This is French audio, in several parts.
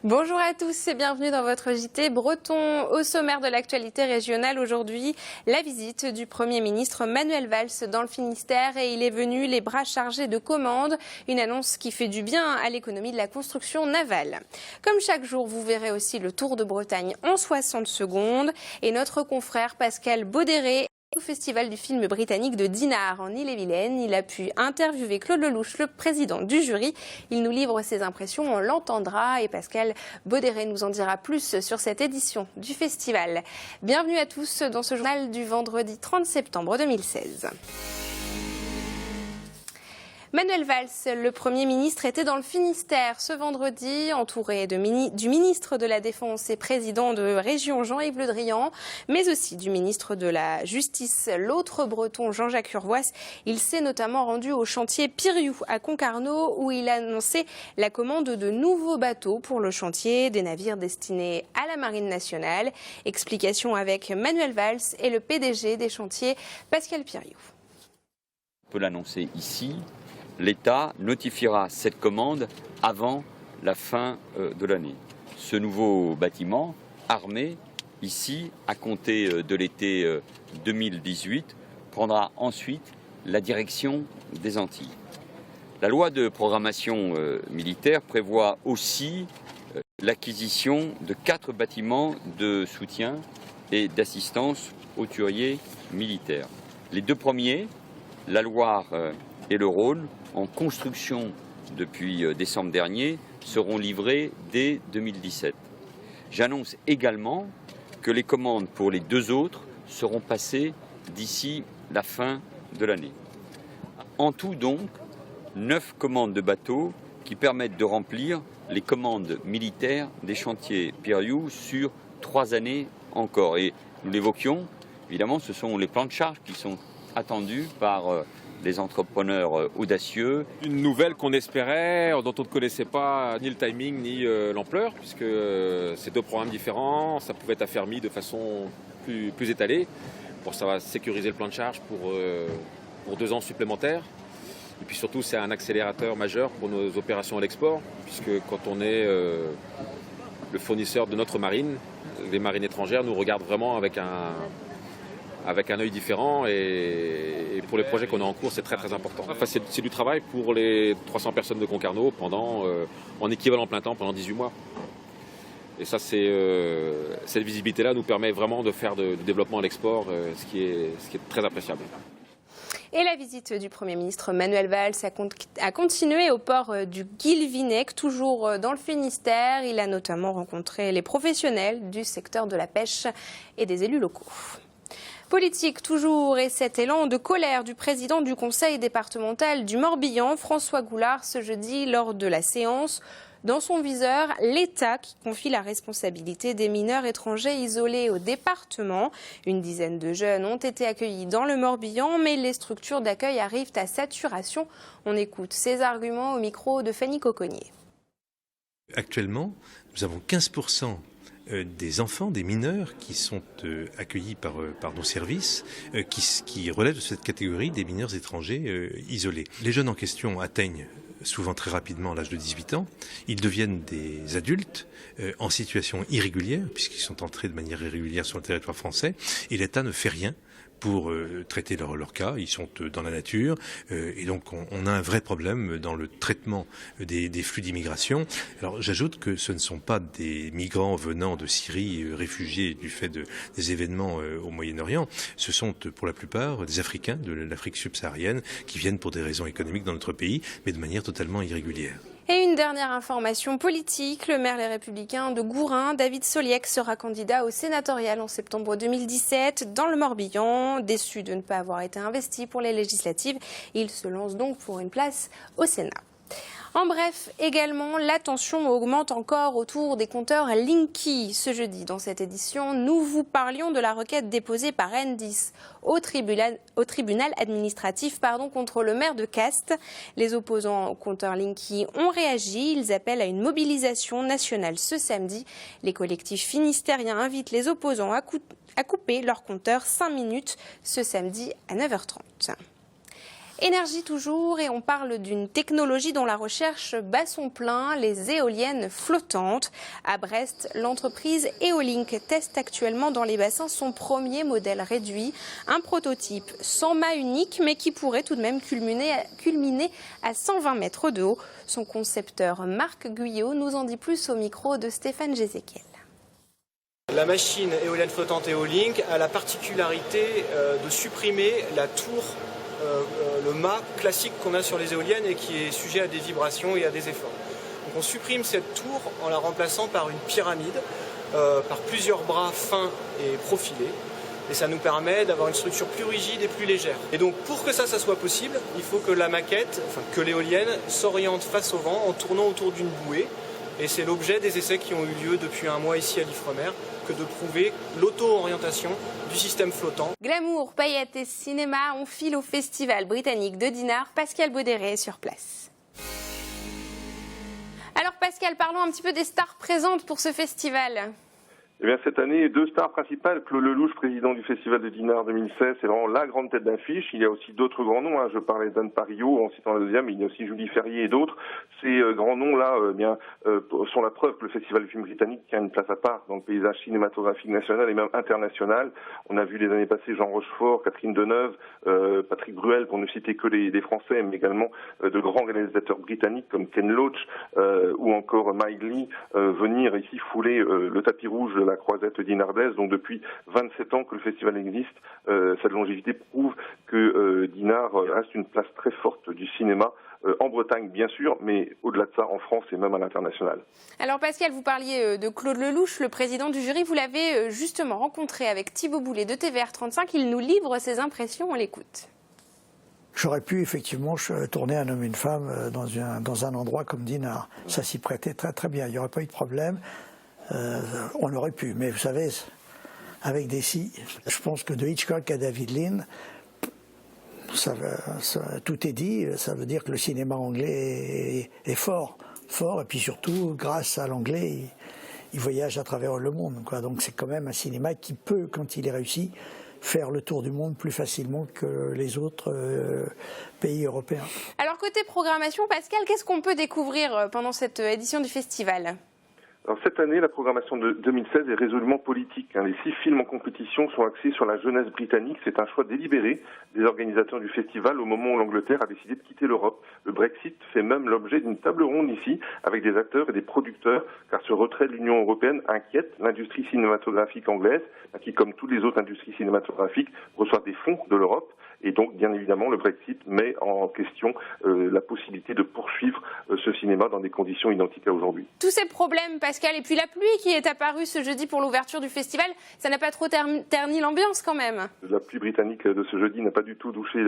Bonjour à tous et bienvenue dans votre JT breton. Au sommaire de l'actualité régionale aujourd'hui, la visite du Premier ministre Manuel Valls dans le Finistère et il est venu les bras chargés de commandes. Une annonce qui fait du bien à l'économie de la construction navale. Comme chaque jour, vous verrez aussi le Tour de Bretagne en 60 secondes et notre confrère Pascal Baudéré au Festival du film britannique de Dinard en Ille-et-Vilaine. Il a pu interviewer Claude Lelouch, le président du jury. Il nous livre ses impressions, on l'entendra et Pascal Baudéré nous en dira plus sur cette édition du festival. Bienvenue à tous dans ce journal du vendredi 30 septembre 2016. Manuel Valls, le Premier ministre, était dans le Finistère ce vendredi, entouré du ministre de la Défense et président de région Jean-Yves Le Drian, mais aussi du ministre de la Justice, l'autre breton Jean-Jacques Urvoas. Il s'est notamment rendu au chantier Piriou à Concarneau où il a annoncé la commande de nouveaux bateaux pour le chantier, des navires destinés à la Marine nationale. Explication avec Manuel Valls et le PDG des chantiers, Pascal Piriou. On peut l'annoncer ici. L'État notifiera cette commande avant la fin de l'année. Ce nouveau bâtiment armé, ici, à compter de l'été 2018, prendra ensuite la direction des Antilles. La loi de programmation militaire prévoit aussi l'acquisition de 4 bâtiments de soutien et d'assistance aux hauturiers militaires. Les 2 premiers, la Loire et le Rhône, en construction depuis décembre dernier, seront livrés dès 2017. J'annonce également que les commandes pour les 2 autres seront passées d'ici la fin de l'année. En tout donc, 9 commandes de bateaux qui permettent de remplir les commandes militaires des chantiers Piriou sur 3 années encore. Et nous l'évoquions, évidemment, ce sont les plans de charge qui sont attendus par des entrepreneurs audacieux. Une nouvelle qu'on espérait, dont on ne connaissait pas ni le timing ni l'ampleur, puisque c'est 2 programmes différents, ça pouvait être affermi de façon plus étalée. Bon, ça va sécuriser le plan de charge pour 2 ans supplémentaires. Et puis surtout, c'est un accélérateur majeur pour nos opérations à l'export, puisque quand on est le fournisseur de notre marine, les marines étrangères nous regardent vraiment avec un œil différent et pour les projets qu'on a en cours, c'est très important. Enfin, c'est du travail pour les 300 personnes de Concarneau en équivalent plein temps pendant 18 mois. Et ça, cette visibilité-là nous permet vraiment de faire du développement à l'export, ce qui est très appréciable. Et la visite du Premier ministre Manuel Valls a continué au port du Guilvinec, toujours dans le Finistère. Il a notamment rencontré les professionnels du secteur de la pêche et des élus locaux. Politique toujours et cet élan de colère du président du conseil départemental du Morbihan, François Goulard, ce jeudi lors de la séance. Dans son viseur, l'État qui confie la responsabilité des mineurs étrangers isolés au département. Une dizaine de jeunes ont été accueillis dans le Morbihan, mais les structures d'accueil arrivent à saturation. On écoute ces arguments au micro de Fanny Coconnier. Actuellement, nous avons 15% des enfants, des mineurs qui sont accueillis par nos services, qui relèvent de cette catégorie des mineurs étrangers isolés. Les jeunes en question atteignent souvent très rapidement l'âge de 18 ans. Ils deviennent des adultes en situation irrégulière, puisqu'ils sont entrés de manière irrégulière sur le territoire français, et l'État ne fait rien pour traiter leur cas. Ils sont dans la nature et donc on a un vrai problème dans le traitement des flux d'immigration. Alors j'ajoute que ce ne sont pas des migrants venant de Syrie, réfugiés du fait des événements au Moyen-Orient. Ce sont pour la plupart des Africains de l'Afrique subsaharienne qui viennent pour des raisons économiques dans notre pays, mais de manière totalement irrégulière. Et une dernière information politique, le maire Les Républicains de Gourin, David Soliec, sera candidat au sénatorial en septembre 2017 dans le Morbihan. Déçu de ne pas avoir été investi pour les législatives, il se lance donc pour une place au Sénat. En bref, également, la tension augmente encore autour des compteurs Linky. Ce jeudi, dans cette édition, nous vous parlions de la requête déposée par Enedis au tribunal administratif contre le maire de Castres. Les opposants au compteur Linky ont réagi. Ils appellent à une mobilisation nationale ce samedi. Les collectifs finistériens invitent les opposants à couper leur compteur 5 minutes ce samedi à 9h30. Énergie toujours, et on parle d'une technologie dont la recherche bat son plein, les éoliennes flottantes. À Brest, l'entreprise Eolink teste actuellement dans les bassins son premier modèle réduit, un prototype sans mât unique mais qui pourrait tout de même culminer à 120 mètres de haut. Son concepteur Marc Guyot nous en dit plus au micro de Stéphane Jézéquiel. La machine éolienne flottante Eolink a la particularité de supprimer la tour, le mât classique qu'on a sur les éoliennes et qui est sujet à des vibrations et à des efforts. Donc on supprime cette tour en la remplaçant par une pyramide, par plusieurs bras fins et profilés. Et ça nous permet d'avoir une structure plus rigide et plus légère. Et donc pour que ça soit possible, il faut que la maquette, que l'éolienne s'oriente face au vent en tournant autour d'une bouée. Et c'est l'objet des essais qui ont eu lieu depuis un mois ici à l'Ifremer, que de prouver l'auto-orientation du système flottant. Glamour, paillettes et cinéma, on file au festival britannique de Dinard. Pascal Bauderet est sur place. Alors Pascal, parlons un petit peu des stars présentes pour ce festival. Eh bien, cette année, 2 stars principales. Claude Lelouch, président du Festival de Dinard 2016, c'est vraiment la grande tête d'affiche. Il y a aussi d'autres grands noms. Je parlais d'Anne Parillo en citant la deuxième, mais il y a aussi Julie Ferrier et d'autres. Ces grands noms-là sont la preuve que le Festival du film britannique tient une place à part dans le paysage cinématographique national et même international. On a vu les années passées Jean Rochefort, Catherine Deneuve, Patrick Bruel, pour ne citer que les Français, mais également de grands réalisateurs britanniques comme Ken Loach ou encore Mike Leigh venir ici fouler le tapis rouge de la croisette dinardaise. Donc depuis 27 ans que le festival existe, cette longévité prouve que Dinard reste une place très forte du cinéma, en Bretagne bien sûr, mais au-delà de ça en France et même à l'international. Alors Pascal, vous parliez de Claude Lelouch, le président du jury. Vous l'avez justement rencontré avec Thibaut Boulet de TVR35. Il nous livre ses impressions, on l'écoute. J'aurais pu effectivement tourner un homme et une femme dans un endroit comme Dinard. Ça s'y prêtait très très bien, il n'y aurait pas eu de problème. On aurait pu, mais vous savez, avec des si, je pense que de Hitchcock à David Lean, tout est dit. Ça veut dire que le cinéma anglais est fort, et puis surtout, grâce à l'anglais, il voyage à travers le monde, quoi. Donc c'est quand même un cinéma qui peut, quand il est réussi, faire le tour du monde plus facilement que les autres pays européens. Alors côté programmation, Pascal, qu'est-ce qu'on peut découvrir pendant cette édition du festival ? Alors cette année, la programmation de 2016 est résolument politique. Les 6 films en compétition sont axés sur la jeunesse britannique. C'est un choix délibéré des organisateurs du festival au moment où l'Angleterre a décidé de quitter l'Europe. Le Brexit fait même l'objet d'une table ronde ici avec des acteurs et des producteurs, car ce retrait de l'Union européenne inquiète l'industrie cinématographique anglaise, qui, comme toutes les autres industries cinématographiques, reçoit des fonds de l'Europe. Et donc, bien évidemment, le Brexit met en question la possibilité de poursuivre ce cinéma dans des conditions identiques à aujourd'hui. Tous ces problèmes, Pascal, et puis la pluie qui est apparue ce jeudi pour l'ouverture du festival, ça n'a pas trop terni l'ambiance quand même. La pluie britannique de ce jeudi n'a pas du tout douché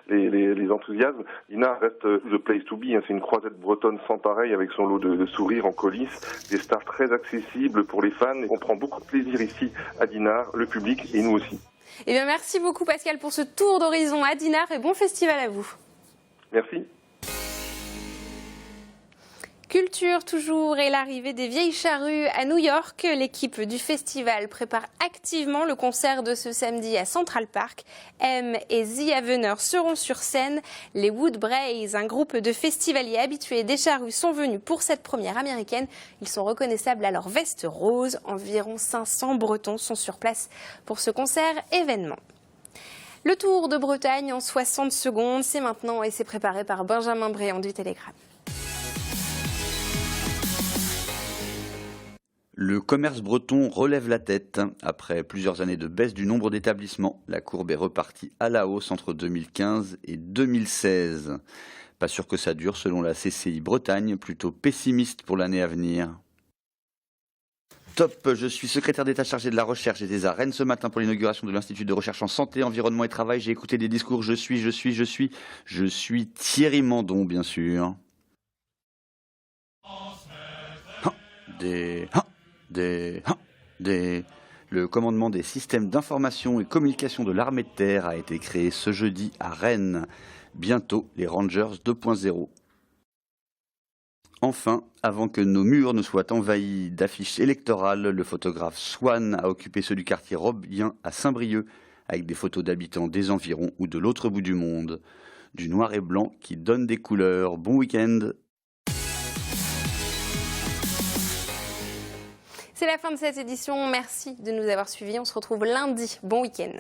les enthousiasmes. Dinard reste the place to be. C'est une croisette bretonne sans pareil avec son lot de sourires en coulisses, des stars très accessibles pour les fans. On prend beaucoup de plaisir ici à Dinard, le public et nous aussi. Eh bien, merci beaucoup Pascal pour ce tour d'horizon à Dinard et bon festival à vous. Merci. Culture toujours et l'arrivée des Vieilles Charrues à New York. L'équipe du festival prépare activement le concert de ce samedi à Central Park. M et The Avener seront sur scène. Les Woodbrays, un groupe de festivaliers habitués des Charrues, sont venus pour cette première américaine. Ils sont reconnaissables à leur veste rose. Environ 500 Bretons sont sur place pour ce concert événement. Le Tour de Bretagne en 60 secondes, c'est maintenant et c'est préparé par Benjamin Bréant du Télégramme. Le commerce breton relève la tête. Après plusieurs années de baisse du nombre d'établissements, la courbe est repartie à la hausse entre 2015 et 2016. Pas sûr que ça dure selon la CCI Bretagne, plutôt pessimiste pour l'année à venir. Top, je suis secrétaire d'État chargé de la recherche. J'étais à Rennes ce matin pour l'inauguration de l'Institut de recherche en santé, environnement et travail. J'ai écouté des discours. Je suis Thierry Mandon, bien sûr. Le commandement des systèmes d'information et communication de l'armée de terre a été créé ce jeudi à Rennes. Bientôt, les Rangers 2.0. Enfin, avant que nos murs ne soient envahis d'affiches électorales, le photographe Swan a occupé ceux du quartier Robien à Saint-Brieuc, avec des photos d'habitants des environs ou de l'autre bout du monde. du noir et blanc qui donne des couleurs. Bon week-end. C'est la fin de cette édition. Merci de nous avoir suivis. On se retrouve lundi. Bon week-end.